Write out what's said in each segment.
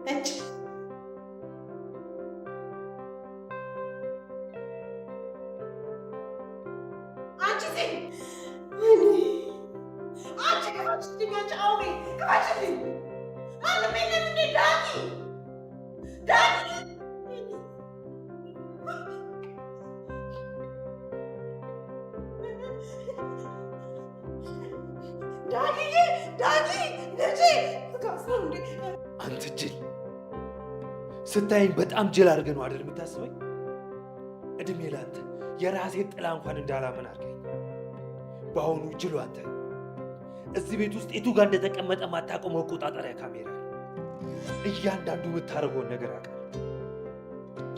እጭ አንቺ ዜ አንቺ ከፋችልኝ አንቺ አውሬ ከፋችልኝ ማንም የለም እንዴ ዳኒ ዳኒ ልጄ አንተ ጅል ስታይኝ በጣም ጅል አድርገህ ነው አይደል የምታስበኝ? እድሜ ላንተ የራሴን ጥላ እንኳን እንዳላመን አድርገኝ። በአሁኑ ጅሉ አንተ እዚህ ቤት ውስጥ የቱ ጋር እንደተቀመጠ ማታውቀው መቆጣጠሪያ ካሜራ እያንዳንዱ የምታደርገውን ነገር አውቃለሁ።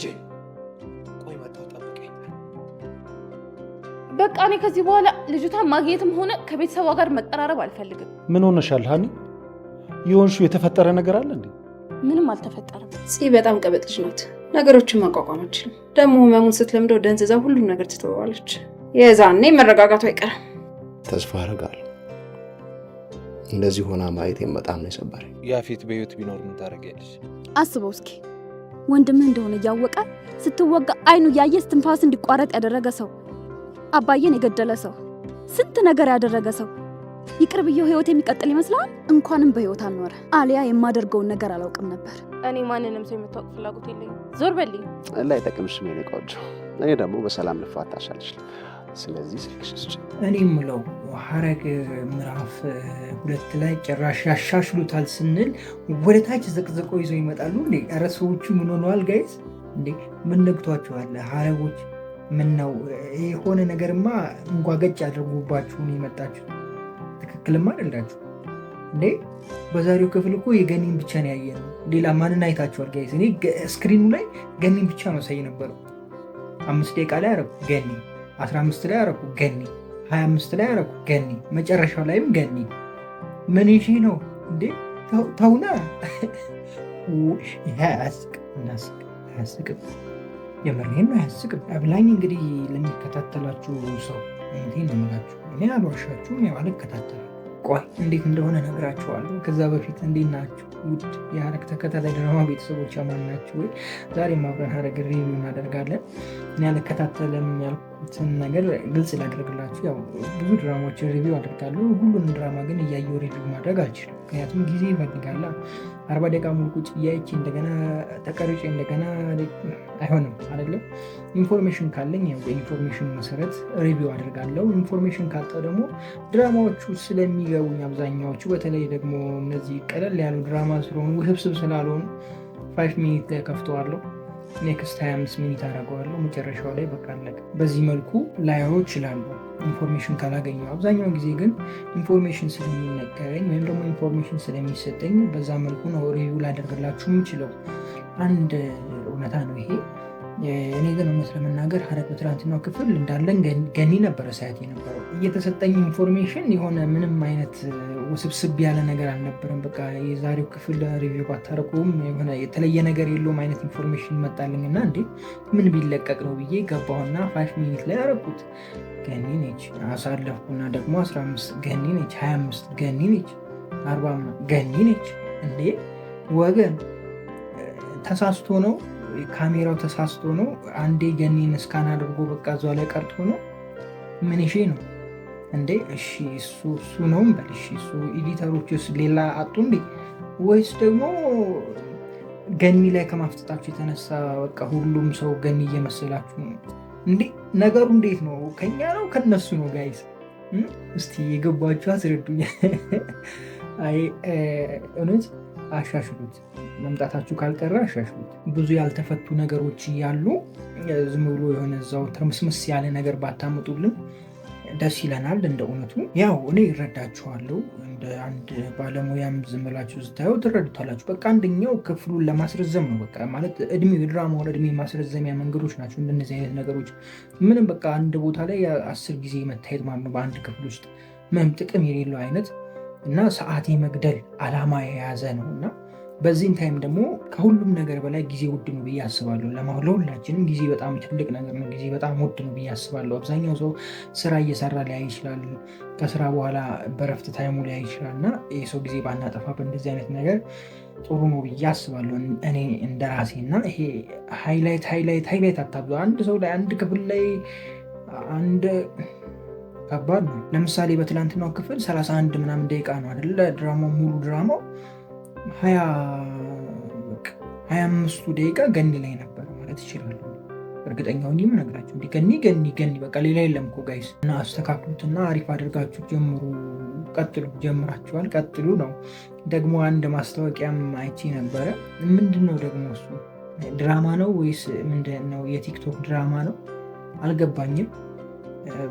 ጅል ቆይ መጣሁ ጠብቀኝ። በቃ እኔ ከዚህ በኋላ ልጅቷን ማግኘትም ሆነ ከቤተሰቧ ጋር መቀራረብ አልፈልግም። ምን ሆነሻል ሀኒ? የሆንሽው የተፈጠረ ነገር አለ እንዴ? ምንም አልተፈጠረም። በጣም ቀበጥ ልጅ ናት። ነገሮችን ማቋቋም አትችልም። ደግሞ ህመሙን ስትለምደው ደንዝዛ ሁሉም ነገር ትተዋለች። የዛኔ መረጋጋቱ አይቀርም። ተስፋ አደርጋለሁ። እንደዚህ ሆና ማየቴም በጣም ነው የሰበረኝ። ያፌት በህይወት ቢኖር ምን ታደርጊያለሽ? አስበው እስኪ ወንድምህ እንደሆነ እያወቀ ስትወጋ አይኑ እያየ እስትንፋስ እንዲቋረጥ ያደረገ ሰው፣ አባዬን የገደለ ሰው፣ ስንት ነገር ያደረገ ሰው ይቅር ብዬው ህይወት የሚቀጥል ይመስላል? እንኳንም በህይወት አልኖረ። አሊያ የማደርገውን ነገር አላውቅም ነበር። እኔ ማንንም ሰው የምታውቅ ፍላጎት የለኝም። ዞር በልኝ። ላይ ጠቅምሽ ምን ቆንጆ። እኔ ደግሞ በሰላም ልፋታሽ አልችልም። ስለዚህ ስልክሽ ስጭ። እኔ የምለው ሐረግ ምዕራፍ 2 ላይ ጭራሽ ያሻሽሉታል ስንል ወደ ታች ዘቅዘቀው ይዘው ይመጣሉ እንዴ? ኧረ ሰዎቹ ምን ሆነዋል ጋይስ? እንዴ ምን ነግቷቸዋል? ሐረጎች ምን ነው የሆነ ነገርማ እንጓገጭ አድርጎባችሁ ነው የመጣችሁ። ትክክልማ አይደላችሁ እንዴ? በዛሬው ክፍል እኮ የገኒን ብቻ ነው ያየነው። ሌላ ማንን አይታችኋል ጋይስ? እኔ ስክሪኑ ላይ ገኒን ብቻ ነው ሳይ ነበረው። 5 ደቂቃ ላይ አረኩ ገኒ፣ 15 ላይ አረኩ ገኒ፣ 25 ላይ አረኩ ገኒ፣ መጨረሻው ላይም ገኒ። ምን ይሄ ነው እንዴ? ተውና ይሄ አያስቅም። የምሬን ነው አያስቅም። አብላኝ እንግዲህ ለሚከታተላችሁ ሰው እንዴት ነው የምላችሁ? እኔ አልዋሻችሁም፣ ያው አልከታተልም። ቆይ እንዴት እንደሆነ ነግራችኋለሁ። ከዛ በፊት እንዴት ናችሁ ውድ የሐረግ ተከታታይ ድራማ ቤተሰቦች? አማን ናችሁ ወይ? ዛሬም አብረን ሐረግ ሪቪው እናደርጋለን። እኔ አልከታተልም ያልኩትን ነገር ግልጽ ላደርግላችሁ። ያው ብዙ ድራማዎችን ሪቪው አደርጋለሁ። ሁሉንም ድራማ ግን እያየሁ ሪቪው ማድረግ አልችልም፣ ምክንያቱም ጊዜ ይፈልጋል። 40 ደቂቃ ሙሉ ቁጭ እያየች እንደገና ተቀርጬ እንደገና አይሆንም አይደለም። ኢንፎርሜሽን ካለኝ በኢንፎርሜሽን መሰረት ሪቪው አድርጋለሁ። ኢንፎርሜሽን ካጣው ደግሞ ድራማዎቹ ስለሚገቡኝ አብዛኛዎቹ በተለይ ደግሞ እነዚህ ቀለል ያሉ ድራማ ስለሆኑ ውስብስብ ስላልሆኑ 5 ሚኒት ላይ ከፍተዋለሁ። ኔክስት 25 ሚኒት አደርገዋለሁ። መጨረሻው ላይ በቃ አለቀ። በዚህ መልኩ ላየው እችላለሁ ኢንፎርሜሽን ካላገኘው። አብዛኛውን ጊዜ ግን ኢንፎርሜሽን ስለሚነገረኝ ወይም ደግሞ ኢንፎርሜሽን ስለሚሰጠኝ በዛ መልኩ ነው ሪቪው ላደርግላችሁ የምችለው። አንድ እውነታ ነው ይሄ። እኔ ግን እውነት ለመናገር ሐረግ በትላንትናው ክፍል እንዳለን ገኒ ነበረ ሳያት የነበረው። እየተሰጠኝ ኢንፎርሜሽን የሆነ ምንም አይነት ውስብስብ ያለ ነገር አልነበረም። በቃ የዛሬው ክፍል ሪቪው ባታረቁም የሆነ የተለየ ነገር የለውም አይነት ኢንፎርሜሽን መጣልኝና እንዴ ምን ቢለቀቅ ነው ብዬ ገባሁና 5 ሚኒት ላይ አረኩት። ገኒ ነች። አሳለፍኩና ደግሞ 15 ገኒ ነች፣ 25 ገኒ ነች፣ 40 ገኒ ነች። እንዴ ወገን ተሳስቶ ነው ካሜራው ተሳስቶ ነው? አንዴ ገኒን እስካን አድርጎ በቃ እዛው ላይ ቀርቶ ነው? ምን ይሄ ነው እንዴ? እሺ እሱ ነው እንበል። እሺ እሱ ኤዲተሮችስ ሌላ አጡ እንዴ? ወይስ ደግሞ ገኒ ላይ ከማፍጠጣችሁ የተነሳ በቃ ሁሉም ሰው ገኒ እየመሰላችሁ ነው እንዴ? ነገሩ እንዴት ነው? ከኛ ነው ከነሱ ነው ጋይስ? እስቲ የገባችሁ አስረዱኝ። አይ እውነት አሻሽሉት። መምጣታችሁ ካልቀረ አሻሽሉት። ብዙ ያልተፈቱ ነገሮች እያሉ ዝም ብሎ የሆነ እዛው ተመስመስ ያለ ነገር ባታመጡልን ደስ ይለናል። እንደ እውነቱ ያው እኔ ይረዳችኋለሁ። እንደ አንድ ባለሙያም ዝም ብላችሁ ስታዩ ትረዱታላችሁ። በቃ አንደኛው ክፍሉን ለማስረዘም ነው። በቃ ማለት እድሜ ድራማውን እድሜ ማስረዘሚያ መንገዶች ናቸው እንደነዚህ አይነት ነገሮች። ምንም በቃ አንድ ቦታ ላይ 10 ጊዜ መታየት ማለት ነው በአንድ ክፍል ውስጥ ምንም ጥቅም የሌለው አይነት እና ሰዓት የመግደል ዓላማ የያዘ ነው እና በዚህም ታይም ደግሞ ከሁሉም ነገር በላይ ጊዜ ውድ ነው ብዬ አስባለሁ። ለሁላችንም ጊዜ በጣም ትልቅ ነገር ነው። ጊዜ በጣም ውድ ነው ብዬ አስባለሁ። አብዛኛው ሰው ስራ እየሰራ ሊያይ ይችላል፣ ከስራ በኋላ በረፍት ታይሙ ሊያይ ይችላል እና የሰው ጊዜ ባናጠፋ በእንደዚህ አይነት ነገር ጥሩ ነው ብዬ አስባለሁ እኔ እንደ ራሴ። እና ይሄ ሃይላይት አታብዙ። አንድ ሰው ላይ አንድ ክፍል ላይ አንድ ከባድ ነው። ለምሳሌ በትላንትናው ክፍል 31 ምናምን ደቂቃ ነው አይደለ ድራማው፣ ሙሉ ድራማው 25ቱ ደቂቃ ገኒ ላይ ነበር ማለት ይችላሉ። እርግጠኛውን የምነግራችሁ እንዲህ ገኒ በቃ ሌላ የለም እኮ ጋይስ። እና አስተካክሉትና አሪፍ አድርጋችሁ ጀምሩ። ቀጥሉ፣ ጀምራችኋል፣ ቀጥሉ ነው። ደግሞ አንድ ማስታወቂያም አይቼ ነበረ። ምንድን ነው ደግሞ እሱ ድራማ ነው ወይስ ምንድን ነው? የቲክቶክ ድራማ ነው አልገባኝም።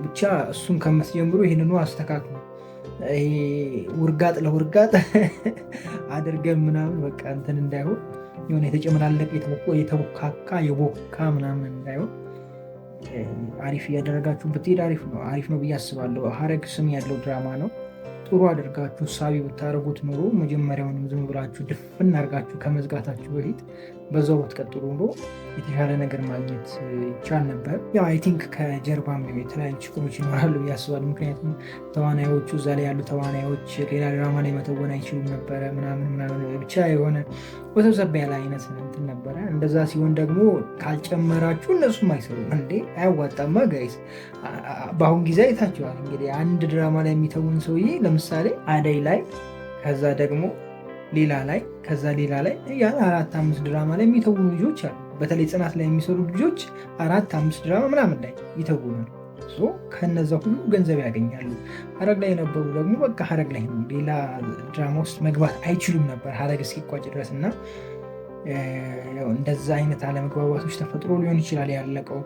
ብቻ እሱን ከምትጀምሩ ይህንኑ አስተካክሉ። ውርጋጥ ለውርጋጥ አድርገን ምናምን በቃ እንትን እንዳይሆን የሆነ የተጨመላለቀ የተቦካካ የቦካ ምናምን እንዳይሆን አሪፍ እያደረጋችሁ ብትሄድ አሪፍ ነው ብዬ አስባለሁ። ሀረግ ስም ያለው ድራማ ነው። ጥሩ አድርጋችሁ ሳቢ ብታደርጉት ኖሮ መጀመሪያውንም ዝም ብላችሁ ድፍን አድርጋችሁ ከመዝጋታችሁ በፊት በዛው ብትቀጥሉ ኖሮ የተሻለ ነገር ማግኘት ይቻል ነበር። ያው አይ ቲንክ ከጀርባም የተለያዩ ችግሮች ይኖራሉ ብዬ አስባለሁ። ምክንያቱም ተዋናዮቹ እዛ ላይ ያሉ ተዋናዮች ሌላ ድራማ ላይ መተወን አይችሉም ነበረ ምናምን ብቻ የሆነ ወሰብሰብ ያለ አይነት እንትን ነበረ። እንደዛ ሲሆን ደግሞ ካልጨመራችሁ እነሱም አይሰሩም እንዴ፣ አያዋጣማ ጋይስ። በአሁን ጊዜ አይታችኋል እንግዲህ አንድ ድራማ ላይ የሚተውን ሰውዬ ለምሳሌ አደይ ላይ ከዛ ደግሞ ሌላ ላይ ከዛ ሌላ ላይ ያን 4-5 ድራማ ላይ የሚተውኑ ልጆች አሉ። በተለይ ጽናት ላይ የሚሰሩ ልጆች 4-5 ድራማ ምናምን ላይ ይተውናሉ። ከነዛ ሁሉ ገንዘብ ያገኛሉ። ሀረግ ላይ የነበሩ ደግሞ በቃ ሀረግ ላይ ነው፣ ሌላ ድራማ ውስጥ መግባት አይችሉም ነበር ሀረግ እስኪቋጭ ድረስ። እና እንደዛ አይነት አለመግባባቶች ተፈጥሮ ሊሆን ይችላል ያለቀው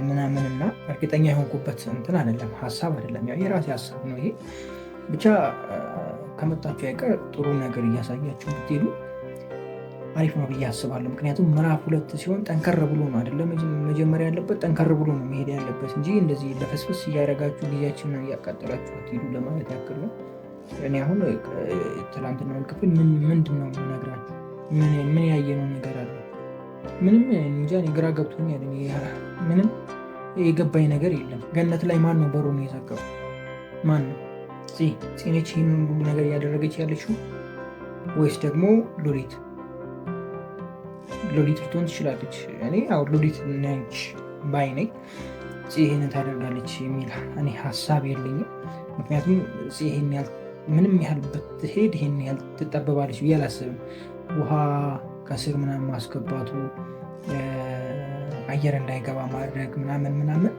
ምናምን። እና እርግጠኛ የሆንኩበት እንትን አይደለም፣ ሀሳብ አይደለም፣ ያው የራሴ ሀሳብ ነው ይሄ። ብቻ ከመጣችሁ አይቀር ጥሩ ነገር እያሳያችሁ ብትሄዱ አሪፍ ነው ብዬ አስባለሁ። ምክንያቱም ምዕራፍ 2 ሲሆን ጠንከር ብሎ ነው አይደለም መጀመሪያ ያለበት፣ ጠንከር ብሎ ነው መሄድ ያለበት እንጂ እንደዚህ ለፈስፈስ እያደረጋችሁ ጊዜያችንን እያቃጠላችሁ አትሄዱ ለማለት ያክል ነው። እኔ አሁን ትናንትናውን ክፍል ምንድን ነው የምነግራችሁ? ምን ያየነው ነገር አለ? ምንም እንጃ፣ ግራ ገብቶኛል። ምንም የገባኝ ነገር የለም። ገነት ላይ ማን ነው በሩን የዘጋው? ማን ነው? ፂነች ይህንን ሁሉ ነገር እያደረገች ያለችው ወይስ ደግሞ ሎሊት ልትሆን ትችላለች? እኔ ያው ሎሊት ነች ባይ ነኝ። ይህንን ታደርጋለች የሚል እኔ ሀሳብ የለኝም። ምክንያቱም ይህን ያህል ምንም ያህል ብትሄድ ይህን ያህል ትጠበባለች ብዬ አላስብም። ውሃ ከስር ምናምን ማስገባቱ፣ አየር እንዳይገባ ማድረግ ምናምን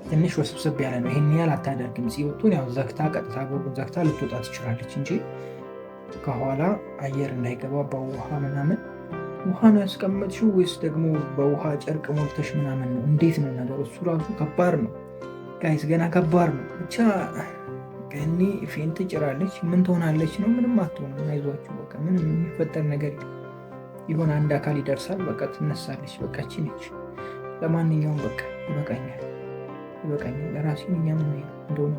ትንሽ ወስብስብ ያለ ነው። ይህን ያህል አታደርግም። ሲወጡን ያው ዘግታ ቀጥታ በሩን ዘግታ ልትወጣ ትችላለች እንጂ ከኋላ አየር እንዳይገባ በውሃ ምናምን። ውሃ ነው ያስቀመጥሽው ወይስ ደግሞ በውሃ ጨርቅ ሞልተሽ ምናምን ነው? እንዴት ነው ነገሩ? እሱ ራሱ ከባድ ነው ጋይስ፣ ገና ከባድ ነው። ብቻ ገኒ ፌንት ጭራለች። ምን ትሆናለች ነው? ምንም አትሆንም። አይዟችሁ፣ በቃ ምንም የሚፈጠር ነገር የሆነ አንድ አካል ይደርሳል። በቃ ትነሳለች። በቃ ነች። ለማንኛውም በቃ ይበቃኛል። ለራሴ እኛም እንደሆነ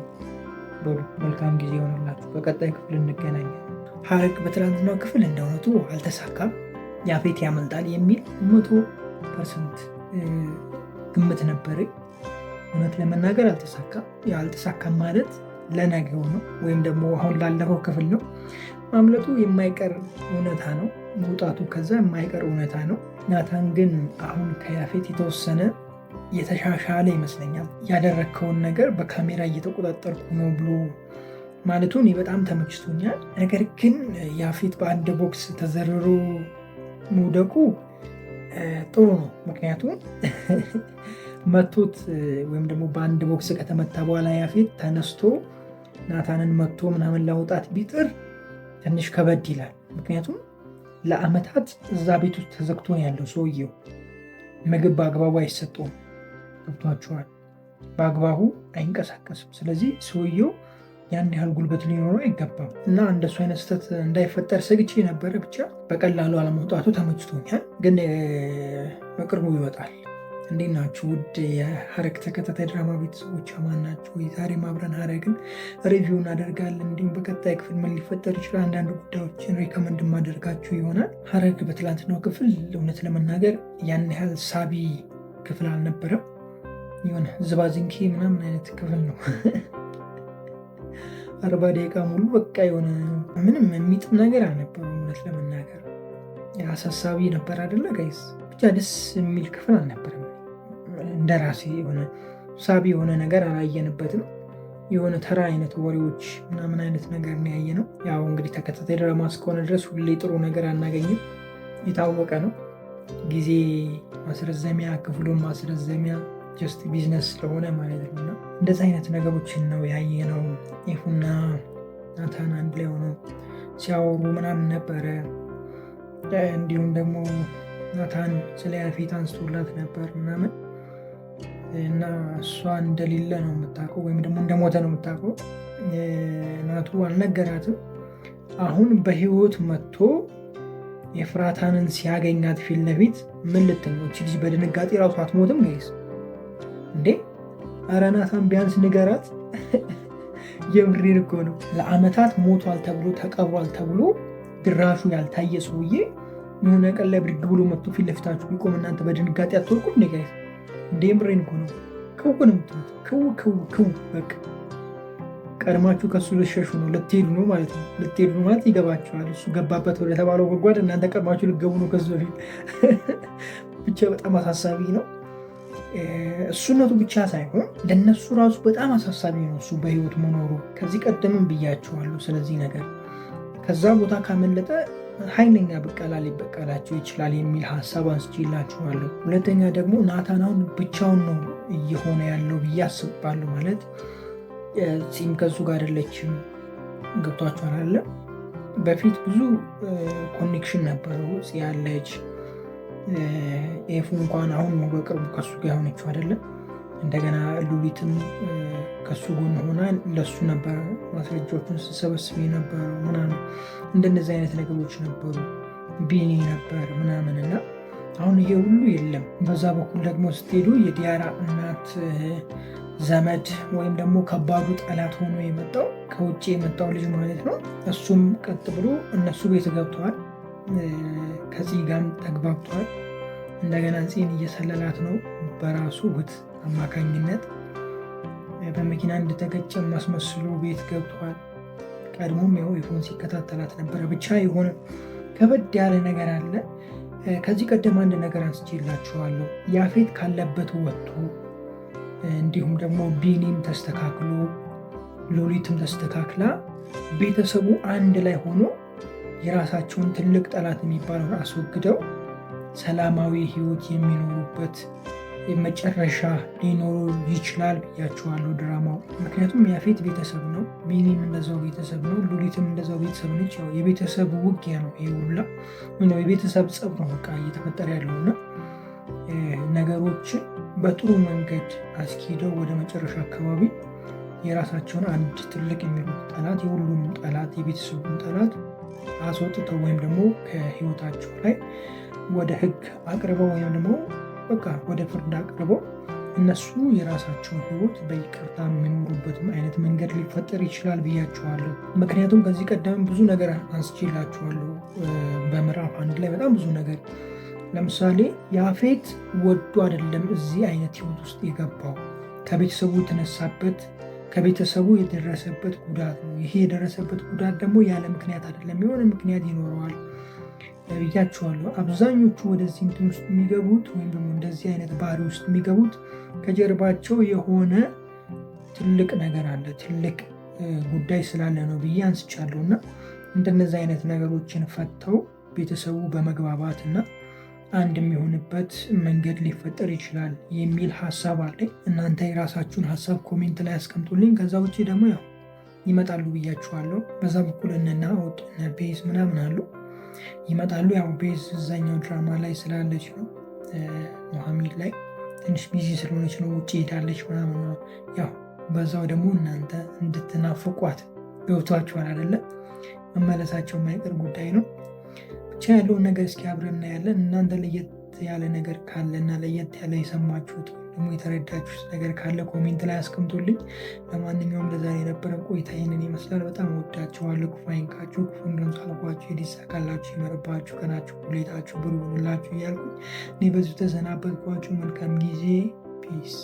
በሉ። መልካም ጊዜ ይሆንላችሁ። በቀጣይ ክፍል እንገናኛለን። ሀረግ በትላንትናው ክፍል እንደ እውነቱ አልተሳካም። ያፌት ያመልጣል የሚል 100% ግምት ነበር። እውነት ለመናገር አልተሳካም። አልተሳካም ማለት ለነገው ነው ወይም ደግሞ አሁን ላለፈው ክፍል ነው። ማምለጡ የማይቀር እውነታ ነው። መውጣቱ ከዛ የማይቀር እውነታ ነው። ናታን ግን አሁን ከያፌት የተወሰነ የተሻሻለ ይመስለኛል። ያደረግከውን ነገር በካሜራ እየተቆጣጠርኩ ነው ብሎ ማለቱ እኔ በጣም ተመችቶኛል። ነገር ግን ያፌት በአንድ ቦክስ ተዘርሮ መውደቁ ጥሩ ነው። ምክንያቱም መቶት ወይም ደግሞ በአንድ ቦክስ ከተመታ በኋላ ያፌት ተነስቶ ናታንን መቶ ምናምን ለመውጣት ቢጥር ትንሽ ከበድ ይላል። ምክንያቱም ለአመታት እዛ ቤት ውስጥ ተዘግቶ ያለው ሰውየው ምግብ በአግባቡ አይሰጠውም። ገብቷችኋል? በአግባቡ አይንቀሳቀስም። ስለዚህ ሰውየው ያን ያህል ጉልበት ሊኖረው አይገባም እና እንደሱ አይነት ስህተት እንዳይፈጠር ሰግቼ ነበረ። ብቻ በቀላሉ አለመውጣቱ ተመችቶኛል። ግን በቅርቡ ይወጣል። እንዴት ናችሁ? ውድ የሐረግ ተከታታይ ድራማ ቤተሰቦች ማን ናችሁ? ዛሬም አብረን ሐረግን ሪቪው እናደርጋለን። እንዲሁም በቀጣይ ክፍል ምን ሊፈጠር ይችላል አንዳንድ ጉዳዮችን ሪከመንድ ማደርጋችሁ ይሆናል። ሐረግ በትላንትናው ክፍል እውነት ለመናገር ያን ያህል ሳቢ ክፍል አልነበረም። የሆነ ዝባዝንኬ ምናምን አይነት ክፍል ነው። 40 ደቂቃ ሙሉ በቃ የሆነ ምንም የሚጥም ነገር አልነበረም። እውነት ለመናገር አሳሳቢ ነበር አይደለ ጋይስ? ብቻ ደስ የሚል ክፍል አልነበረም። እንደ ራሴ የሆነ ሳቢ የሆነ ነገር አላየንበትም። የሆነ ተራ አይነት ወሬዎች ምናምን አይነት ነገር ነው ያየ ነው። ያው እንግዲህ ተከታታይ ድራማ እስከሆነ ድረስ ሁሌ ጥሩ ነገር አናገኝም፣ የታወቀ ነው። ጊዜ ማስረዘሚያ፣ ክፍሉን ማስረዘሚያ ጀስት ቢዝነስ ስለሆነ ማለት ነው። እና እንደዚህ አይነት ነገሮችን ነው ያየ ነው። ኤፉና ናታን አንድ ላይ ሆነው ሲያወሩ ምናምን ነበረ። እንዲሁም ደግሞ ናታን ስለ ያፌት አንስቶላት ነበር ምናምን እና እሷ እንደሌለ ነው የምታውቀው፣ ወይም ደግሞ እንደሞተ ነው የምታውቀው። ናቱ አልነገራትም። አሁን በህይወት መጥቶ የፍራታንን ሲያገኛት ፊት ለፊት ምን ልትል ነው? እቺ ልጅ በድንጋጤ ራሱ አትሞትም ጋይስ እንዴ? ኧረ ናታን ቢያንስ ንገራት። የምሬን እኮ ነው። ለአመታት ሞቷል ተብሎ ተቀብሯል ተብሎ ድራሹ ያልታየ ሰውዬ የሆነ ቀን ላይ ብድግ ብሎ መጥቶ ፊት ለፊታችሁ ቢቆም እናንተ በድንጋጤ አትወርቁም? እንዴ ጋይስ እንዴ? የምሬን እኮ ነው። ክው ነው የምትሉት። ክው በቃ ቀድማችሁ ከሱ ልትሸሹ ነው፣ ልትሄዱ ነው ማለት ነው። ልትሄዱ ነው ማለት ይገባችኋል። እሱ ገባበት ወደ ተባለው ጉድጓድ እናንተ ቀድማችሁ ልትገቡ ነው ከሱ በፊት። ብቻ በጣም አሳሳቢ ነው። እሱነቱ ብቻ ሳይሆን ለነሱ ራሱ በጣም አሳሳቢ ነው እሱ በህይወት መኖሩ። ከዚህ ቀደምም ብያችኋለሁ ስለዚህ ነገር። ከዛ ቦታ ካመለጠ ኃይለኛ በቀላ ሊበቀላቸው ይችላል የሚል ሀሳብ አንስቼላችኋለሁ። ሁለተኛ ደግሞ ናታን አሁን ብቻውን ነው እየሆነ ያለው ብዬ አስባለሁ። ማለት ፂም ከሱ ጋር አይደለችም። ገብቷችኋል አለ። በፊት ብዙ ኮኔክሽን ነበረው ያለች ኤፉ እንኳን አሁን ነው በቅርቡ ከሱ ጋር የሆነችው አይደለም። እንደገና ሉሊትም ከሱ ጎን ሆና ለሱ ነበር ማስረጃዎችን ስሰበስብ የነበረው ምናምን፣ እንደነዚህ አይነት ነገሮች ነበሩ። ቢኒ ነበር ምናምን እና አሁን ይሄ ሁሉ የለም። በዛ በኩል ደግሞ ስትሄዱ የዲያራ እናት ዘመድ ወይም ደግሞ ከባዱ ጠላት ሆኖ የመጣው ከውጭ የመጣው ልጅ ማለት ነው። እሱም ቀጥ ብሎ እነሱ ቤት ገብተዋል። ከዚህ ጋርም ተግባብተዋል። እንደገና ፂን እየሰለላት ነው በራሱ ውት አማካኝነት። በመኪና እንደተገጨ ማስመስሎ ቤት ገብተዋል። ቀድሞም ያው ኤፉን ሲከታተላት ነበረ። ብቻ የሆነ ከበድ ያለ ነገር አለ። ከዚህ ቀደም አንድ ነገር አንስቼላችኋለሁ። ያፌት ካለበት ወጥቶ እንዲሁም ደግሞ ቢኒም ተስተካክሎ ሎሊትም ተስተካክላ ቤተሰቡ አንድ ላይ ሆኖ የራሳቸውን ትልቅ ጠላት የሚባለውን አስወግደው ሰላማዊ ህይወት የሚኖሩበት መጨረሻ ሊኖሩ ይችላል ብያችኋለሁ ድራማው። ምክንያቱም ያፌት ቤተሰብ ነው፣ ቢኒም እንደዛው ቤተሰብ ነው፣ ሉሊትም እንደዛው ቤተሰብ ነች። ያው የቤተሰብ ውጊያ ነው ይሄ ሁላ፣ የቤተሰብ ጸብ ነው በቃ እየተፈጠረ ያለውና ነገሮችን በጥሩ መንገድ አስኪደው ወደ መጨረሻ አካባቢ የራሳቸውን አንድ ትልቅ የሚሉት ጠላት፣ የሁሉም ጠላት፣ የቤተሰቡን ጠላት አስወጥተው ወይም ደግሞ ከህይወታቸው ላይ ወደ ህግ አቅርበው ወይም ደግሞ በቃ ወደ ፍርድ አቅርበው እነሱ የራሳቸውን ህይወት በይቅርታ የሚኖሩበትም አይነት መንገድ ሊፈጠር ይችላል ብያችኋለሁ። ምክንያቱም ከዚህ ቀደም ብዙ ነገር አንስቼላችኋለሁ በምዕራፍ 1 ላይ በጣም ብዙ ነገር። ለምሳሌ ያፌት ወዶ አይደለም እዚህ አይነት ህይወት ውስጥ የገባው፣ ከቤተሰቡ የተነሳበት ከቤተሰቡ የደረሰበት ጉዳት ነው። ይሄ የደረሰበት ጉዳት ደግሞ ያለ ምክንያት አይደለም፣ የሆነ ምክንያት ይኖረዋል ብያችኋለሁ። አብዛኞቹ ወደዚህ እንትን ውስጥ የሚገቡት ወይም ደግሞ እንደዚህ አይነት ባህሪ ውስጥ የሚገቡት ከጀርባቸው የሆነ ትልቅ ነገር አለ፣ ትልቅ ጉዳይ ስላለ ነው ብዬ አንስቻለሁ። እና እንደነዚህ አይነት ነገሮችን ፈተው ቤተሰቡ በመግባባት እና አንድ የሚሆንበት መንገድ ሊፈጠር ይችላል የሚል ሀሳብ አለኝ። እናንተ የራሳችሁን ሀሳብ ኮሜንት ላይ አስቀምጡልኝ። ከዛ ውጭ ደግሞ ያው ይመጣሉ ብያችኋለሁ። በዛ በኩል እነ ቤዝ ምናምን አሉ ይመጣሉ። ያው ቤዝ እዛኛው ድራማ ላይ ስላለች ነው፣ ኑሐሚን ላይ ትንሽ ቢዚ ስለሆነች ነው ውጭ ሄዳለች ምናምን ነው። ያው በዛው ደግሞ እናንተ እንድትናፍቋት ገብቷችኋል አይደለም? መመለሳቸው የማይቀር ጉዳይ ነው። ብቻ ያለውን ነገር እስኪ አብረን እናያለን። እናንተ ለየት ያለ ነገር ካለና ለየት ያለ የሰማችሁት ደግሞ የተረዳችሁት ነገር ካለ ኮሜንት ላይ አስቀምጡልኝ። ለማንኛውም ለዛሬ የነበረ ቆይታ ይህንን ይመስላል። በጣም ወዳችኋለሁ። ክፉ አይንካችሁ፣ ክፉ እንደምሳለባችሁ ይዲሳካላችሁ፣ ይመርባችሁ፣ ቀናችሁ ሁሌታችሁ ብሩህ ይሁንላችሁ እያልኩኝ እኔ በዚሁ ተሰናበትኳችሁ። መልካም ጊዜ። ፒስ።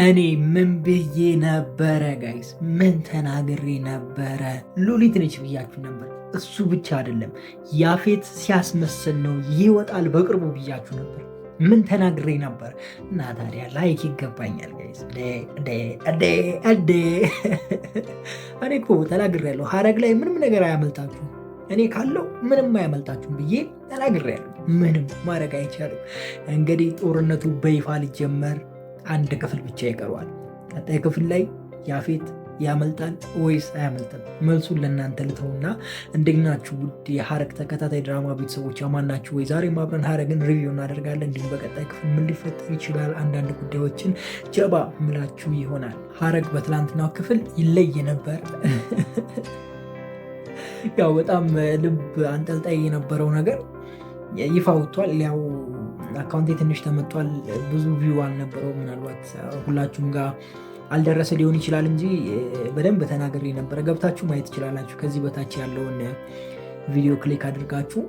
እኔ ምን ብዬ ነበረ ጋይስ? ምን ተናግሬ ነበረ? ሉሊት ነች ብያችሁ ነበር። እሱ ብቻ አይደለም ያፌት ሲያስመስል ነው ይወጣል በቅርቡ ብያችሁ ነበር። ምን ተናግሬ ነበር? እና ታዲያ ላይክ ይገባኛል ጋይስ። እኔ እኮ ተናግሬያለሁ። ሐረግ ላይ ምንም ነገር አያመልጣችሁም፣ እኔ ካለው ምንም አያመልጣችሁም ብዬ ተናግሬያለሁ። ምንም ማድረግ አይቻልም። እንግዲህ ጦርነቱ በይፋ ሊጀመር አንድ ክፍል ብቻ ይቀረዋል። ቀጣይ ክፍል ላይ ያፌት ያመልጣል ወይስ አያመልጥም? መልሱን ለእናንተ ልተውና እንደግናችሁ ውድ የሐረግ ተከታታይ ድራማ ቤተሰቦች አማናችሁ ወይ? ዛሬ አብረን ሐረግን ሪቪው እናደርጋለን። እንዲሁም በቀጣይ ክፍል ምን ሊፈጠር ይችላል አንዳንድ ጉዳዮችን ጀባ ምላችሁ ይሆናል። ሐረግ በትላንትናው ክፍል ይለይ ነበር። ያው በጣም ልብ አንጠልጣይ የነበረው ነገር ይፋ ወጥቷል። ያው አካውንቴ ትንሽ ተመቷል፣ ብዙ ቪው አልነበረው። ምናልባት ሁላችሁም ጋር አልደረሰ ሊሆን ይችላል እንጂ በደንብ ተናግሬ ነበረ። ገብታችሁ ማየት ትችላላችሁ። ከዚህ በታች ያለውን ቪዲዮ ክሊክ አድርጋችሁ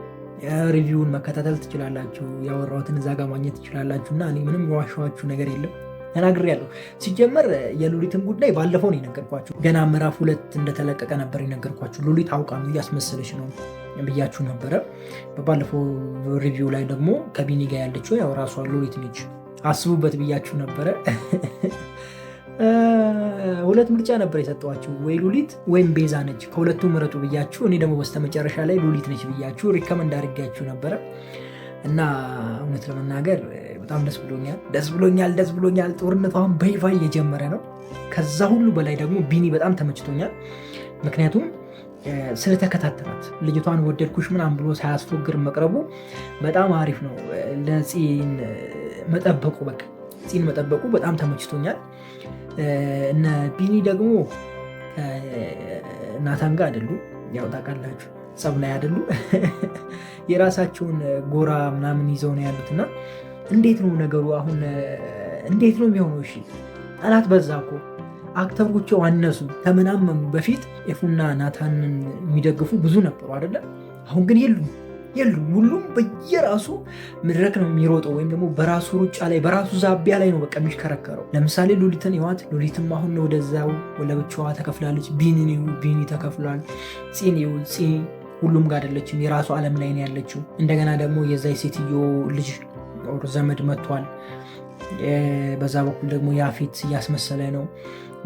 ሪቪውን መከታተል ትችላላችሁ። ያወራሁትን እዛ ጋር ማግኘት ትችላላችሁ። እና እኔ ምንም የዋሸኋችሁ ነገር የለም፣ ተናግሬያለሁ። ሲጀመር የሉሊትን ጉዳይ ባለፈው ነው የነገርኳችሁ። ገና ምዕራፍ 2 እንደተለቀቀ ነበር የነገርኳችሁ። ሉሊት አውቃ ነው እያስመሰለች ነው ብያችሁ ነበረ። በባለፈው ሪቪው ላይ ደግሞ ከቢኒ ጋር ያለችው ያው ራሷ ሉሊት ነች። አስቡበት ብያችሁ ነበረ። ሁለት ምርጫ ነበር የሰጠኋችሁ፣ ወይ ሉሊት ወይም ቤዛ ነች፣ ከሁለቱ ምረጡ ብያችሁ። እኔ ደግሞ በስተመጨረሻ ላይ ሉሊት ነች ብያችሁ ሪከመንድ አድርጋችሁ ነበረ እና እውነት ለመናገር በጣም ደስ ብሎኛል። ጦርነቱ አሁን በይፋ እየጀመረ ነው። ከዛ ሁሉ በላይ ደግሞ ቢኒ በጣም ተመችቶኛል። ምክንያቱም ስለተከታተላት ልጅቷን ወደድኩሽ ምናምን ብሎ ሳያስፎግር መቅረቡ በጣም አሪፍ ነው። ለፂን መጠበቁ በጣም ተመችቶኛል። እነ ቢኒ ደግሞ ናታን ጋር አይደሉ፣ ያው ታውቃላችሁ ጸብ ላይ አይደሉ፣ የራሳቸውን ጎራ ምናምን ይዘው ነው ያሉትና እንዴት ነው ነገሩ አሁን? እንዴት ነው የሚሆነው? እሺ ጠላት በዛ እኮ አክተሮቹ አነሱ፣ ተመናመኑ። በፊት ኤፉና ናታንን የሚደግፉ ብዙ ነበሩ አይደለ? አሁን ግን የሉም። ሁሉም በየራሱ መድረክ ነው የሚሮጠው፣ ወይም ደግሞ በራሱ ሩጫ ላይ በራሱ ዛቢያ ላይ ነው በቃ የሚሽከረከረው። ለምሳሌ ሉሊትን ይዋት፣ ሉሊትም አሁን ወደዛው ለብቻዋ ተከፍላለች። ቢኒ ተከፍሏል። ፂ ሁሉም ጋር አይደለችም፣ የራሱ ዓለም ላይ ነው ያለችው። እንደገና ደግሞ የዛ ሴትዮ ልጅ ዘመድ መጥቷል። በዛ በኩል ደግሞ ያፌት እያስመሰለ ነው።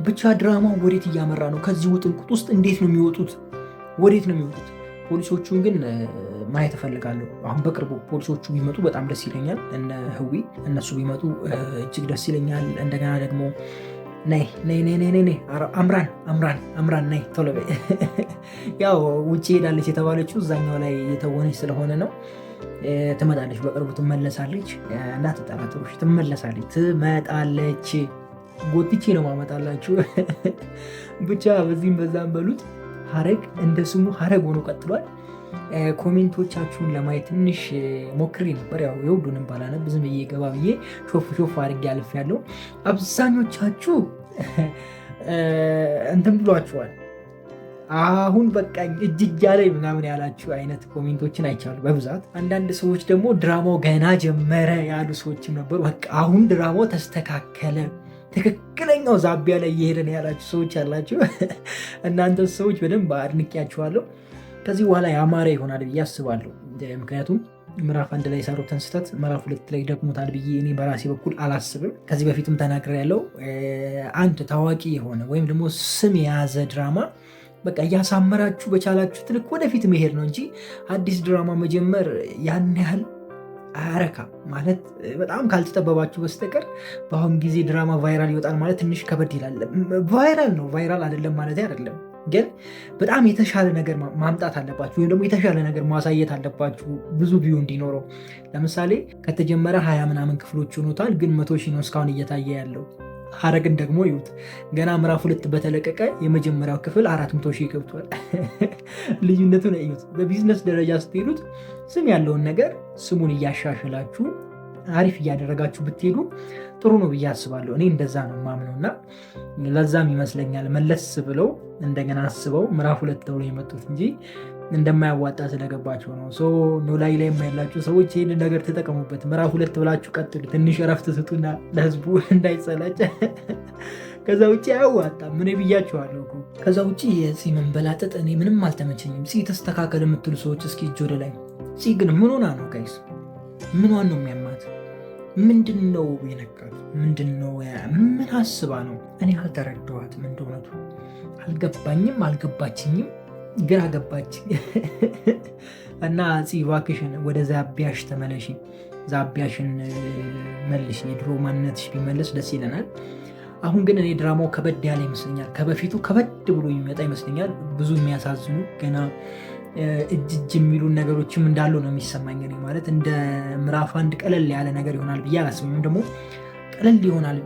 ብቻ ድራማው ወዴት እያመራ ነው? ከዚህ ውጥንቁጥ ውስጥ እንዴት ነው የሚወጡት? ወዴት ነው የሚወጡት? ፖሊሶቹን ግን ማየት እፈልጋለሁ። አሁን በቅርቡ ፖሊሶቹ ቢመጡ በጣም ደስ ይለኛል። እነ ህዊ እነሱ ቢመጡ እጅግ ደስ ይለኛል። እንደገና ደግሞ ነይ አምራን ነይ ቶሎ በይ። ያው ውጭ ሄዳለች የተባለችው እዛኛው ላይ የተወነች ስለሆነ ነው። ትመጣለች፣ በቅርቡ ትመለሳለች። እንዳትጠራጠሩሽ፣ ትመጣለች። ጎትቼ ነው ማመጣላችሁ። ብቻ በዚህም በዛም በሉት። ሐረግ እንደ ስሙ ሐረግ ሆኖ ቀጥሏል። ኮሜንቶቻችሁን ለማየት ትንሽ ሞክሬ ነበር። ያው የሁሉንም ባላነብ ዝም ብዬ ገባ ብዬ ሾፍ አድርጌ አልፌያለሁ። አብዛኞቻችሁ እንትን ብሏችኋል። አሁን በቃኝ እጅጃ ላይ ምናምን ያላችሁ አይነት ኮሜንቶችን አይቻሉ በብዛት። አንዳንድ ሰዎች ደግሞ ድራማው ገና ጀመረ ያሉ ሰዎችም ነበሩ። በቃ አሁን ድራማው ተስተካከለ፣ ትክክለኛው ዛቢያ ላይ እየሄደን ያላችሁ ሰዎች ያላችሁ እናንተ ሰዎች በደንብ አድንቄያችኋለሁ። ከዚህ በኋላ ያማረ ይሆናል ብዬ አስባለሁ። ምክንያቱም ምዕራፍ 1 ላይ የሰሩትን ስህተት ምዕራፍ 2 ላይ ደግሞታል ብዬ እኔ በራሴ በኩል አላስብም። ከዚህ በፊትም ተናግሬያለሁ። አንድ ታዋቂ የሆነ ወይም ደግሞ ስም የያዘ ድራማ በቃ እያሳመራችሁ በቻላችሁ ትልቅ ወደፊት መሄድ ነው እንጂ አዲስ ድራማ መጀመር ያን ያህል አያረካም። ማለት በጣም ካልተጠበባችሁ በስተቀር በአሁን ጊዜ ድራማ ቫይራል ይወጣል ማለት ትንሽ ከበድ ይላል። ቫይራል ነው፣ ቫይራል አይደለም ማለት አይደለም፣ ግን በጣም የተሻለ ነገር ማምጣት አለባችሁ፣ ወይም ደግሞ የተሻለ ነገር ማሳየት አለባችሁ ብዙ ቪው እንዲኖረው። ለምሳሌ ከተጀመረ 20 ምናምን ክፍሎች ሆኖታል፣ ግን 100 ሺህ ነው እስካሁን እየታየ ያለው። ሐረግን ደግሞ ይዩት፣ ገና ምዕራፍ 2 በተለቀቀ የመጀመሪያው ክፍል 400 ሺህ ገብቷል። ልዩነቱን እዩት። በቢዝነስ ደረጃ ስትሄዱት ስም ያለውን ነገር ስሙን እያሻሽላችሁ አሪፍ እያደረጋችሁ ብትሄዱ ጥሩ ነው ብዬ አስባለሁ። እኔ እንደዛ ነው ማምነው እና ለዛም ይመስለኛል መለስ ብለው እንደገና አስበው ምዕራፍ 2 ተብሎ የመጡት እንጂ እንደማያዋጣ ስለገባቸው ነው። ኖላዊ ላይ ያላችሁ ሰዎች ይህንን ነገር ተጠቀሙበት። ምዕራፍ 2 ብላችሁ ቀጥሉ። ትንሽ እረፍት ስጡና ለህዝቡ እንዳይጸላጭ። ከዛ ውጭ አያዋጣም። ምን ብያችኋለሁ እኮ። ከዛ ውጭ የፂ መንበላጠጥ እኔ ምንም አልተመቸኝም። ፂ ተስተካከል የምትሉ ሰዎች እስኪ እጅ ወደ ላይ። ፂ ግን ምን ሆና ነው ጋይስ? ምኗን ነው የሚያማት? ምንድን ነው የነካት? ምንድን ነው? ምን አስባ ነው? እኔ አልተረዳኋትም። እንደሆነቱ አልገባኝም፣ አልገባችኝም፣ ግራ ገባች። እና ፂ እባክሽን ወደ ዛቢያሽ ተመለሺ፣ ዛቢያሽን መልሽ። የድሮ ማንነትሽ ቢመለስ ደስ ይለናል። አሁን ግን እኔ ድራማው ከበድ ያለ ይመስለኛል። ከበፊቱ ከበድ ብሎ የሚመጣ ይመስለኛል። ብዙ የሚያሳዝኑ ገና እጅ የሚሉ ነገሮችም እንዳሉ ነው የሚሰማኝ። ማለት እንደ ምዕራፍ 1 ቀለል ያለ ነገር ይሆናል ብዬ አላስብም። ወይም ደግሞ ቀለል ይሆናል፣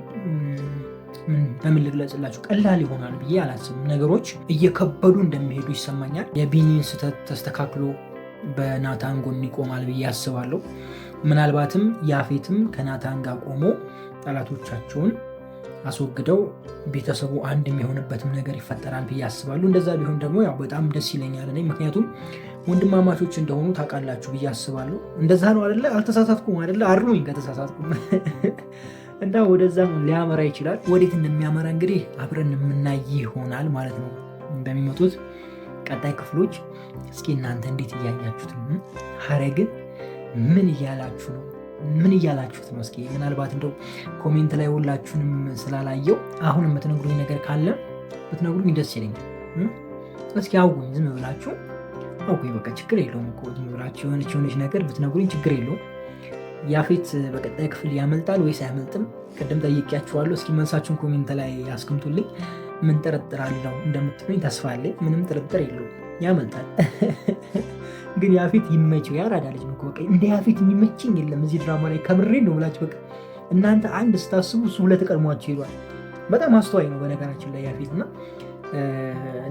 በምን ልግለጽላችሁ፣ ቀላል ይሆናል ብዬ አላስብም። ነገሮች እየከበዱ እንደሚሄዱ ይሰማኛል። የቢኒን ስህተት ተስተካክሎ በናታን ጎን ይቆማል ብዬ አስባለሁ። ምናልባትም ያፌትም ከናታን ጋር ቆሞ ጠላቶቻቸውን አስወግደው ቤተሰቡ አንድ የሚሆንበትም ነገር ይፈጠራል ብዬ አስባለሁ። እንደዛ ቢሆን ደግሞ ያው በጣም ደስ ይለኛል እኔ፣ ምክንያቱም ወንድማማቾች እንደሆኑ ታውቃላችሁ ብዬ አስባለሁ። እንደዛ ነው አይደለ? አልተሳሳትኩም አይደለ? አርሙኝ ከተሳሳትኩም። እና ወደዛም ሊያመራ ይችላል። ወዴት እንደሚያመራ እንግዲህ አብረን የምናይ ይሆናል ማለት ነው በሚመጡት ቀጣይ ክፍሎች። እስኪ እናንተ እንዴት እያያችሁት ነው? ሐረግን ምን እያላችሁ ነው? ምን እያላችሁት ነው? እስኪ ምናልባት እንደው ኮሜንት ላይ ሁላችሁንም ስላላየው አሁን የምትነግሩኝ ነገር ካለ ብትነግሩኝ ደስ ይለኛል። እስኪ አውጉኝ፣ ዝም ብላችሁ አውጉኝ። በቃ ችግር የለውም እኮ ዝም ብላችሁ የሆነች ነገር ብትነግሩኝ ችግር የለውም። ያፌት በቀጣይ ክፍል ያመልጣል ወይስ አያመልጥም? ቅድም ጠይቄያችኋለሁ። እስኪ መልሳችሁን ኮሜንት ላይ ያስቀምጡልኝ። ምን ጥርጥር አለው እንደምትሉኝ ተስፋ አለኝ። ምንም ጥርጥር የለውም ያመልጣል። ግን ያፌት ይመቸው፣ ያራዳ ልጅ ነው። በቃ እንደ ያፌት የሚመችኝ የለም እዚህ ድራማ ላይ። ከምሬ ነው ብላችሁ በቃ እናንተ አንድ ስታስቡ እሱ 2 ቀድሟችሁ ሄዷል። በጣም አስተዋይ ነው በነገራችን ላይ ያፌት እና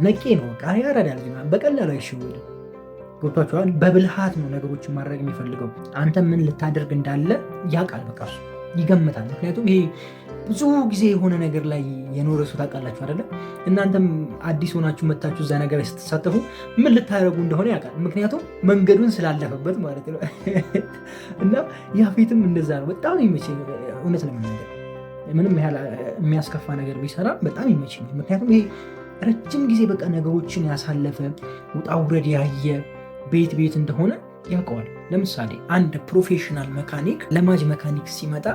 ነቄ ነው። በቃ ያራዳ ልጅ ነው። በቀላሉ አይሸወድም። ገብቷችኋል? በብልሃት ነው ነገሮችን ማድረግ የሚፈልገው። አንተ ምን ልታደርግ እንዳለ ያውቃል። በቃ እሱ ይገምታል። ምክንያቱም ይሄ ብዙ ጊዜ የሆነ ነገር ላይ የኖረ ሰው ታውቃላችሁ አይደለ? እናንተም አዲስ ሆናችሁ መታችሁ እዛ ነገር ስትሳተፉ ምን ልታደርጉ እንደሆነ ያውቃል። ምክንያቱም መንገዱን ስላለፈበት ማለት ነው። እና ያፌትም እንደዛ ነው። በጣም ይመቸኝ እውነት ለመናገር ምንም ያህል የሚያስከፋ ነገር ቢሰራ በጣም ይመቸኝ። ምክንያቱም ይሄ ረጅም ጊዜ በቃ ነገሮችን ያሳለፈ ውጣ ውረድ ያየ ቤት እንደሆነ ያውቀዋል። ለምሳሌ አንድ ፕሮፌሽናል መካኒክ ለማጅ መካኒክ ሲመጣ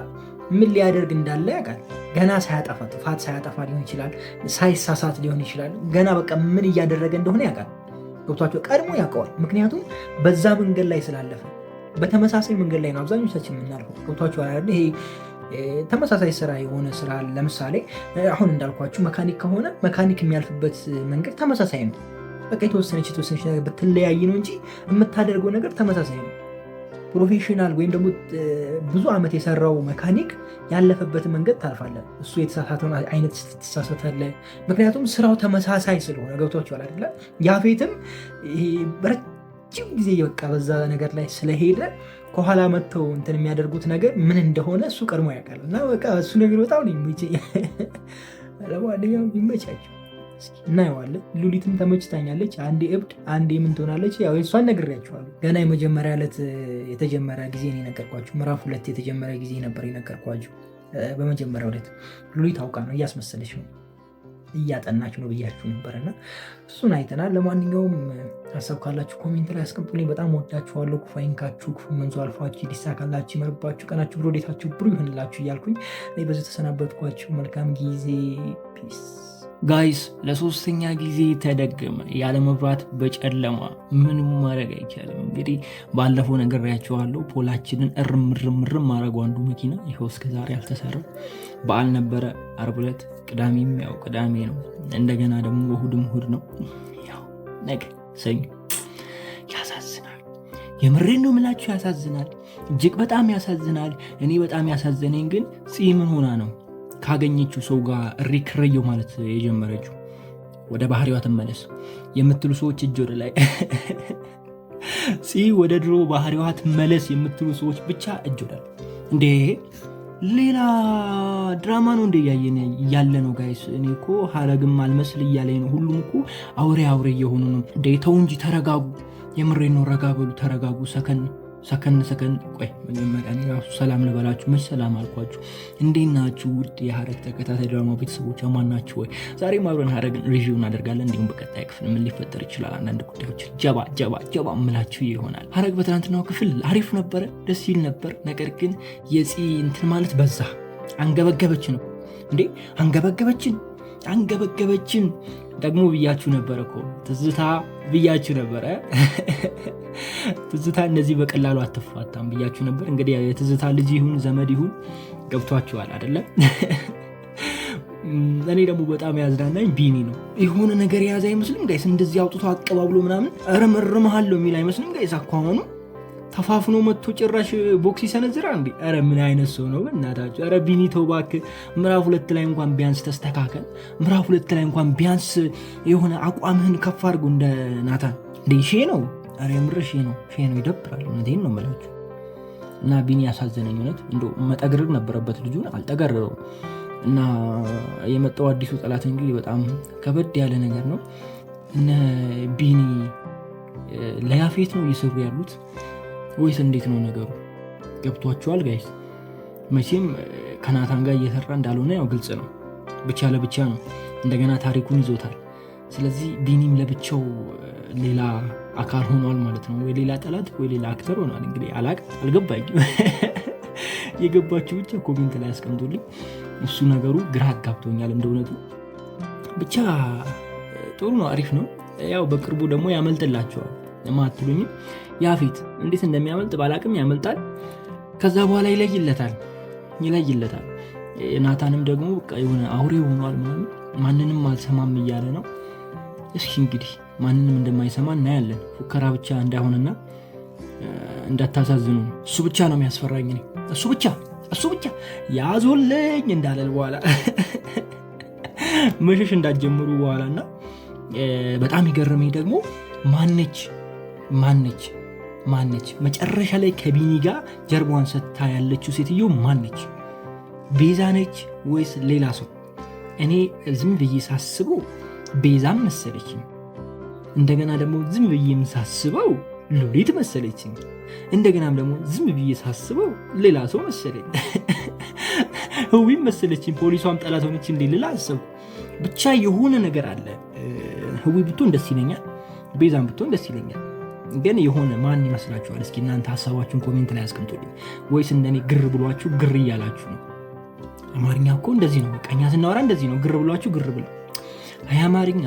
ምን ሊያደርግ እንዳለ ያውቃል። ገና ሳያጠፋ ጥፋት ሳያጠፋ ሊሆን ይችላል፣ ሳይሳሳት ሊሆን ይችላል። ገና በቃ ምን እያደረገ እንደሆነ ያውቃል። ገብቷቸው ቀድሞ ያውቀዋል። ምክንያቱም በዛ መንገድ ላይ ስላለፈ። በተመሳሳይ መንገድ ላይ ነው አብዛኞቻችን የምናልፈው። ገብቷቸው አይደል? ይሄ ተመሳሳይ ስራ የሆነ ስራ ለምሳሌ አሁን እንዳልኳችሁ መካኒክ ከሆነ መካኒክ የሚያልፍበት መንገድ ተመሳሳይ ነው። በቃ የተወሰነች ነገር ብትለያይ ነው እንጂ የምታደርገው ነገር ተመሳሳይ ነው። ፕሮፌሽናል ወይም ደግሞ ብዙ ዓመት የሰራው መካኒክ ያለፈበትን መንገድ ታልፋለህ። እሱ የተሳሳተውን አይነት ትሳሳታለህ። ምክንያቱም ስራው ተመሳሳይ ስለሆነ። ገብቷችኋል አይደለ? ያፌትም ረጅም ጊዜ በቃ በዛ ነገር ላይ ስለሄደ ከኋላ መጥተው እንትን የሚያደርጉት ነገር ምን እንደሆነ እሱ ቀድሞ ያውቃል። እና በቃ እሱ ነገር በጣም ነው የሚመቸኝ። ለማንኛውም ይመቻቸው። እናየዋለን። ሉሊትም ተመችታኛለች። አንዴ እብድ አንዴ ምን ትሆናለች? ያው እሷን ነግሬያችኋለሁ። ገና የመጀመሪያ ዕለት የተጀመረ ጊዜ ነው የነገርኳችሁ። ምዕራፍ 2 የተጀመረ ጊዜ ነበር የነገርኳችሁ። በመጀመሪያው ዕለት ሉሊት አውቃ ነው፣ እያስመሰለች ነው፣ እያጠናች ነው ብያችሁ ነበርና እሱን አይተናል። ለማንኛውም ሀሳብ ካላችሁ ኮሜንት ላይ አስቀምጡልኝ። በጣም ወዳችኋለሁ። ክፉ አይንካችሁ፣ ክፉ መንዞ አልፏችሁ፣ ይዲሳካላችሁ፣ ይመርባችሁ፣ ቀናችሁ ብሎ ወዴታችሁ ብሩ ይሆንላችሁ እያልኩኝ በዚህ ተሰናበትኳችሁ። መልካም ጊዜ። ፒስ ጋይስ። ለሶስተኛ ጊዜ ተደገመ። ያለ መብራት በጨለማ ምንም ማድረግ አይቻልም። እንግዲህ ባለፈው ነግሬያችኋለሁ። ፖላችንን እርምርምርም ማድረጉ አንዱ መኪና ይኸው እስከዛሬ አልተሰራም። በዓል ነበረ ዓርብ ዕለት፣ ቅዳሜም ያው ቅዳሜ ነው። እንደገና ደግሞ እሑድም እሑድ ነው። ያው ነገ ሰኞ። ያሳዝናል። የምሬን ነው የምላችሁ፣ ያሳዝናል። እጅግ በጣም ያሳዝናል። እኔ በጣም ያሳዘነኝ ግን ፂ ምን ሆና ነው ካገኘችው ሰው ጋር ሪክረየው ማለት የጀመረችው? ወደ ባህሪዋ ትመለስ የምትሉ ሰዎች እጅ ወደ ላይ። ፂ ወደ ድሮ ባህሪዋ ትመለስ የምትሉ ሰዎች ብቻ እጅ ወደ ላይ። እንዴ ሌላ ድራማ ነው እንደ ያለ ነው ጋይስ። እኔ እኮ ሀረግም አልመስል እያለኝ ነው። ሁሉም እኮ አውሬ እየሆኑ ነው። እንዴ ተው እንጂ ተረጋጉ። የምሬ ነው። ረጋ በሉ፣ ተረጋጉ። ሰከን ቆይ መጀመሪያ እኔ ራሱ ሰላም ልበላችሁ። መች ሰላም አልኳችሁ? እንዴት ናችሁ ውድ የሀረግ ተከታታይ ድራማ ቤተሰቦች ማን ናችሁ? ወይ ዛሬም አብረን ሀረግን ሪቪው እናደርጋለን። እንዲሁም በቀጣይ ክፍል ምን ሊፈጠር ይችላል አንዳንድ ጉዳዮች ጀባ ምላችሁ ይሆናል። ሀረግ በትናንትናው ክፍል አሪፍ ነበረ፣ ደስ ይል ነበር። ነገር ግን የፂ እንትን ማለት በዛ። አንገበገበች ነው እንዴ አንገበገበችን ደግሞ ብያችሁ ነበረ እኮ ትዝታ ብያችሁ ነበረ። ትዝታ እነዚህ በቀላሉ አትፋታም ብያችሁ ነበር። እንግዲህ የትዝታ ልጅ ይሁን ዘመድ ይሁን ገብቷችኋል አይደለም? እኔ ደግሞ በጣም ያዝናናኝ ቢኒ ነው። የሆነ ነገር የያዘ አይመስልም ጋይስ? እንደዚህ አውጥቶ አቀባብሎ ምናምን እረመርምሃለሁ የሚል አይመስልም ጋይስ? አኳኋኑ ተፋፍኖ መጥቶ ጭራሽ ቦክስ ይሰነዝራ እንዴ? ኧረ ምን አይነት ሰው ነው በእናታችሁ? ኧረ ቢኒ ተው እባክህ። ምዕራፍ 2 ላይ እንኳን ቢያንስ ተስተካከል። ምዕራፍ 2 ላይ እንኳን ቢያንስ የሆነ አቋምህን ከፍ አድርጎ እንደ ናታን እንዴ። ሼ ነው፣ ኧረ የምር ሼ ነው፣ ይደብራል። እውነቴን ነው የምላችሁ። እና ቢኒ ያሳዘነኝ እውነት። እንደው መጠግረር ነበረበት ልጁን፣ አልጠገረረውም። እና የመጣው አዲሱ ጠላት እንግዲህ በጣም ከበድ ያለ ነገር ነው። እነ ቢኒ ለያፌት ነው እየሰሩ ያሉት ወይስ እንዴት ነው ነገሩ? ገብቷችኋል ጋይስ? መቼም ከናታን ጋር እየሰራ እንዳልሆነ ያው ግልጽ ነው። ብቻ ለብቻ ነው። እንደገና ታሪኩን ይዞታል። ስለዚህ ቢኒም ለብቻው ሌላ አካል ሆኗል ማለት ነው። ወይ ሌላ ጠላት ወይ ሌላ አክተር ሆኗል። እንግዲህ አልገባኝም። የገባችሁ ብቻ ኮሜንት ላይ አስቀምጡልኝ። እሱ ነገሩ ግራ አጋብቶኛል እንደእውነቱ። ብቻ ጥሩ ነው፣ አሪፍ ነው። ያው በቅርቡ ደግሞ ያመልጥላቸዋል ማትሉኝም። ያፌት እንዴት እንደሚያመልጥ ባላቅም ያመልጣል። ከዛ በኋላ ይለይለታል። ናታንም ደግሞ የሆነ አውሬ ሆኗል፣ ማንንም አልሰማም እያለ ነው። እስኪ እንግዲህ ማንንም እንደማይሰማ እናያለን። ፉከራ ብቻ እንዳይሆንና እንዳታሳዝኑ። እሱ ብቻ ነው የሚያስፈራኝ። እሱ ብቻ ያዞልኝ እንዳለል በኋላ መሸሽ እንዳትጀምሩ በኋላ እና በጣም ይገርመኝ ደግሞ ማነች መጨረሻ ላይ ከቢኒ ጋር ጀርባዋን ሰጥታ ያለችው ሴትዮ ማነች? ቤዛ ነች ወይስ ሌላ ሰው? እኔ ዝም ብዬ ሳስበው ቤዛም መሰለችኝ። እንደገና ደግሞ ዝም ብዬ ሳስበው ሉሊት መሰለችኝ። እንደገናም ደግሞ ዝም ብዬ ሳስበው ሌላ ሰው መሰለኝ። ህዊም መሰለችኝ። ፖሊሷም ጠላት ሆነች እንዴ ልላ አሰብኩ። ብቻ የሆነ ነገር አለ። ህዊ ብትሆን ደስ ይለኛል፣ ቤዛም ብትሆን ደስ ይለኛል። ግን የሆነ ማን ይመስላችኋል? እስኪ እናንተ ሀሳባችሁን ኮሜንት ላይ አስቀምጡልኝ። ወይስ እንደኔ ግር ብሏችሁ ግር እያላችሁ ነው? አማርኛ እኮ እንደዚህ ነው። በቃ እኛ ስናወራ እንደዚህ ነው። ግር ብሏችሁ ግር ብለው። አይ አማርኛ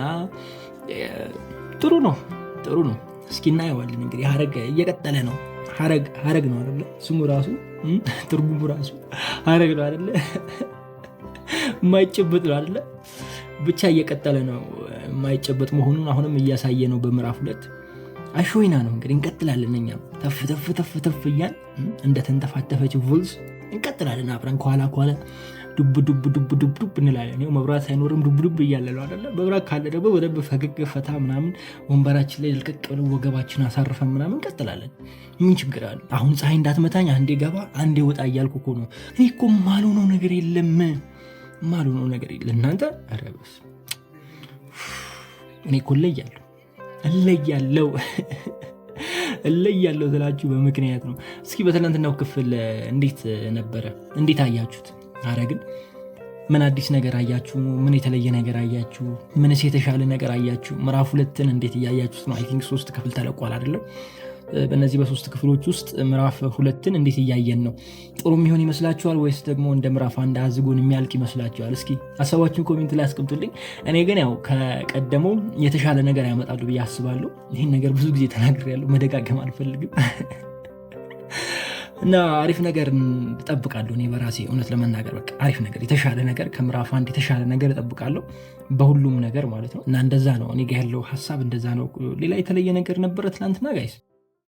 ጥሩ ነው። እስኪ እናየዋለን። እንግዲህ ሀረግ እየቀጠለ ነው። ሀረግ ነው አይደለ? ስሙ ራሱ ትርጉሙ ራሱ ሀረግ ነው አይደለ? የማይጨበጥ ነው አይደለ? ብቻ እየቀጠለ ነው። የማይጨበጥ መሆኑን አሁንም እያሳየ ነው በምዕራፍ 2። አሾይና ነው እንግዲህ እንቀጥላለን። እኛም ተፍ እያን እንደተንተፋተፈች ቮልስ እንቀጥላለን። አብረን ከኋላ ዱብ እንላለን። መብራት ሳይኖርም ዱብ እያለ ነው አይደለ? መብራት ካለ ደግሞ በደንብ ፈገግ ፈታ ምናምን ወንበራችን ላይ ልቀቅ ብለው ወገባችን አሳርፈን ምናምን እንቀጥላለን። ምን ችግር አለ? አሁን ፀሐይ እንዳትመታኝ አንዴ ገባ አንዴ ወጣ እያልኩ እኮ ነው። እኔ እኮ ማልሆነው ነገር የለም እናንተ። ኧረ በስመ እኔ እኮ እለያለሁ ስላችሁ በምክንያት ነው። እስኪ በትናንትናው ክፍል እንዴት ነበረ? እንዴት አያችሁት? ሀረግን ምን አዲስ ነገር አያችሁ? ምን የተለየ ነገር አያችሁ? ምንስ የተሻለ ነገር አያችሁ? ምዕራፍ 2ን እንዴት እያያችሁት ነው? አይ ቲንክ 3 ክፍል ተለቋል አይደለም? በእነዚህ በ3 ክፍሎች ውስጥ ምዕራፍ 2ን እንዴት እያየን ነው? ጥሩ የሚሆን ይመስላችኋል ወይስ ደግሞ እንደ ምዕራፍ 1 አዝጎን የሚያልቅ ይመስላችኋል? እስኪ ሀሳባችሁን ኮሜንት ላይ አስቀምጡልኝ። እኔ ግን ያው ከቀደመው የተሻለ ነገር ያመጣሉ ብዬ አስባለሁ። ይህን ነገር ብዙ ጊዜ ተናግሬያለሁ፣ መደጋገም አልፈልግም። እና አሪፍ ነገር እጠብቃለሁ እኔ በራሴ እውነት ለመናገር በቃ አሪፍ ነገር፣ የተሻለ ነገር ከምዕራፍ 1 የተሻለ ነገር እጠብቃለሁ በሁሉም ነገር ማለት ነው። እና እንደዛ ነው እኔ ጋር ያለው ሀሳብ እንደዛ ነው። ሌላ የተለየ ነገር ነበረ ትናንትና ጋይስ?